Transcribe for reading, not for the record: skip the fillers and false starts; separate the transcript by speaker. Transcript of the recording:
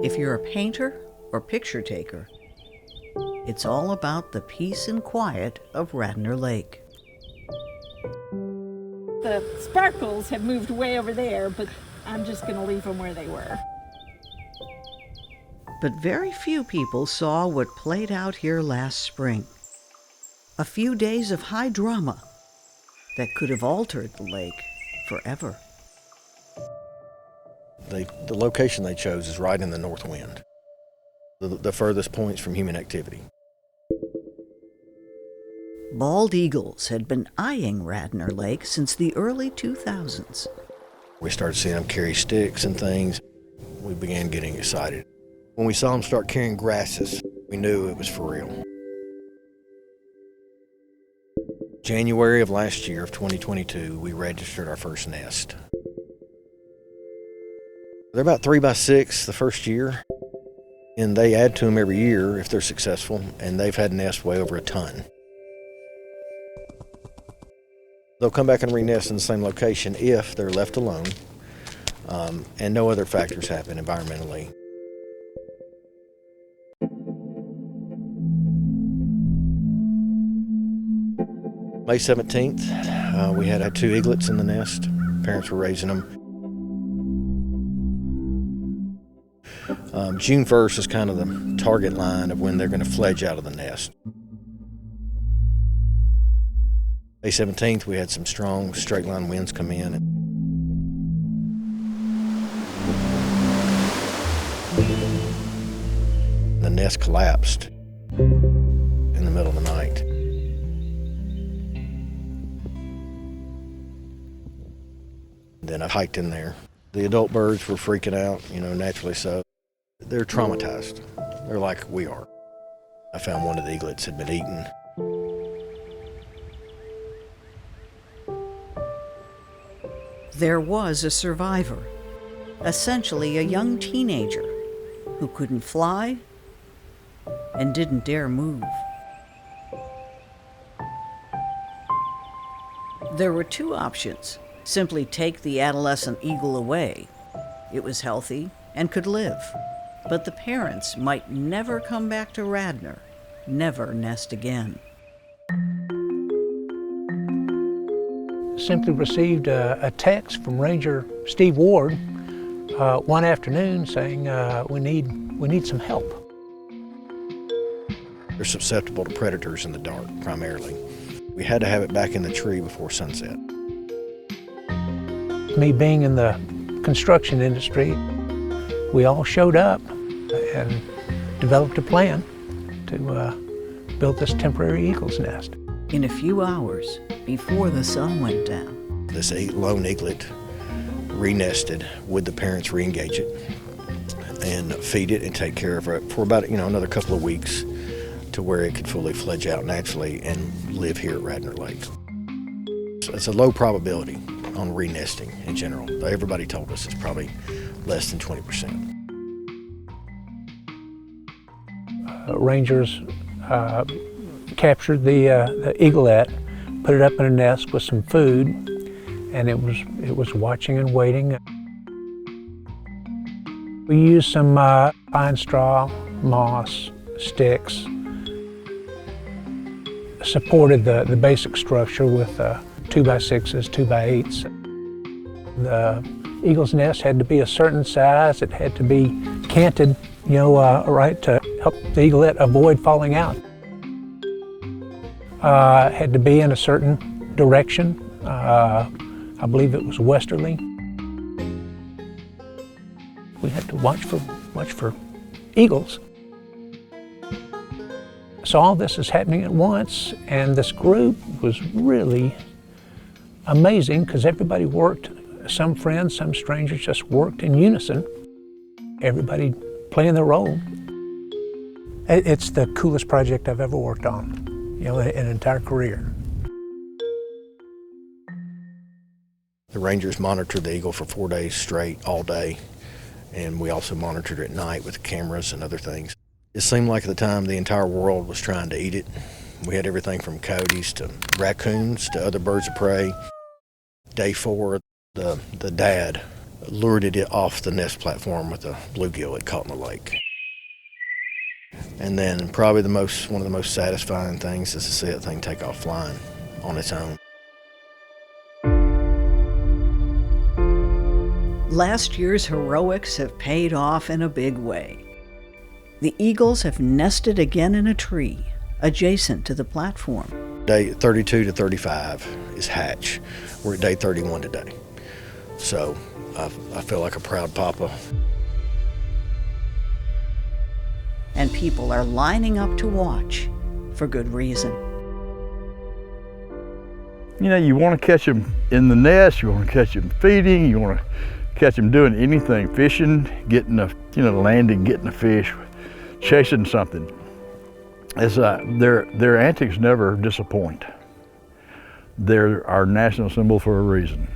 Speaker 1: If you're a painter or picture taker, it's all about the peace and quiet of Radnor Lake.
Speaker 2: The sparkles have moved way over there, but I'm just going to leave them where they were.
Speaker 1: But very few people saw what played out here last spring. A few days of high drama that could have altered the lake forever.
Speaker 3: The location they chose is right in the north wind, the furthest points from human activity.
Speaker 1: Bald eagles had been eyeing Radnor Lake since the early 2000s.
Speaker 3: We started seeing them carry sticks and things. We began getting excited. When we saw them start carrying grasses, we knew it was for real. January of last year, of 2022, we registered our first nest. They're about 3 by 6 the first year, and they add to them every year if they're successful, and they've had nests way over a ton. They'll come back and re-nest in the same location if they're left alone, and no other factors happen environmentally. May 17th, we had 2 eaglets in the nest. Parents were raising them. June 1st is kind of the target line of when they're going to fledge out of the nest. May 17th, we had some strong straight line winds come in. The nest collapsed in the middle of the night. Then I hiked in there. The adult birds were freaking out, naturally so. They're traumatized. They're like we are. I found one of the eaglets had been eaten.
Speaker 1: There was a survivor, essentially a young teenager who couldn't fly and didn't dare move. There were 2 options. Simply take the adolescent eagle away. It was healthy and could live. But the parents might never come back to Radnor, never nest again.
Speaker 4: Simply received a text from Ranger Steve Ward one afternoon saying we need some help.
Speaker 3: They're susceptible to predators in the dark, primarily. We had to have it back in the tree before sunset.
Speaker 4: Me being in the construction industry, we all showed up and developed a plan to build this temporary eagle's nest.
Speaker 1: In a few hours, before the sun went down,
Speaker 3: This lone eaglet re-nested. Would the parents re-engage it and feed it and take care of it for about another couple of weeks to where it could fully fledge out naturally and live here at Radnor Lake. So it's a low probability on re-nesting in general. Everybody told us it's probably less than 20%.
Speaker 4: Rangers captured the eaglet, put it up in a nest with some food, and it was watching and waiting. We used some pine straw, moss, sticks, supported the basic structure with 2x6s, 2x8s. The eagle's nest had to be a certain size. It had to be canted, right to help the eaglet avoid falling out. It had to be in a certain direction. I believe it was westerly. We had to watch for eagles. So all this is happening at once, and this group was really amazing because everybody worked, some friends, some strangers, just worked in unison. Everybody playing their role. It's the coolest project I've ever worked on, in an entire career.
Speaker 3: The Rangers monitored the eagle for 4 days straight, all day, and we also monitored it at night with cameras and other things. It seemed like at the time the entire world was trying to eat it. We had everything from coyotes to raccoons to other birds of prey. Day 4, the dad lured it off the nest platform with a bluegill it caught in the lake. And then probably one of the most satisfying things is to see that thing take off flying on its own.
Speaker 1: Last year's heroics have paid off in a big way. The eagles have nested again in a tree adjacent to the platform.
Speaker 3: Day 32 to 35 is hatch. We're at day 31 today. So I feel like a proud papa.
Speaker 1: And people are lining up to watch for good reason.
Speaker 5: You know, you want to catch them in the nest, you want to catch them feeding, you want to catch them doing anything, fishing, getting landing, getting a fish, chasing something. Their antics never disappoint. They're our national symbol for a reason.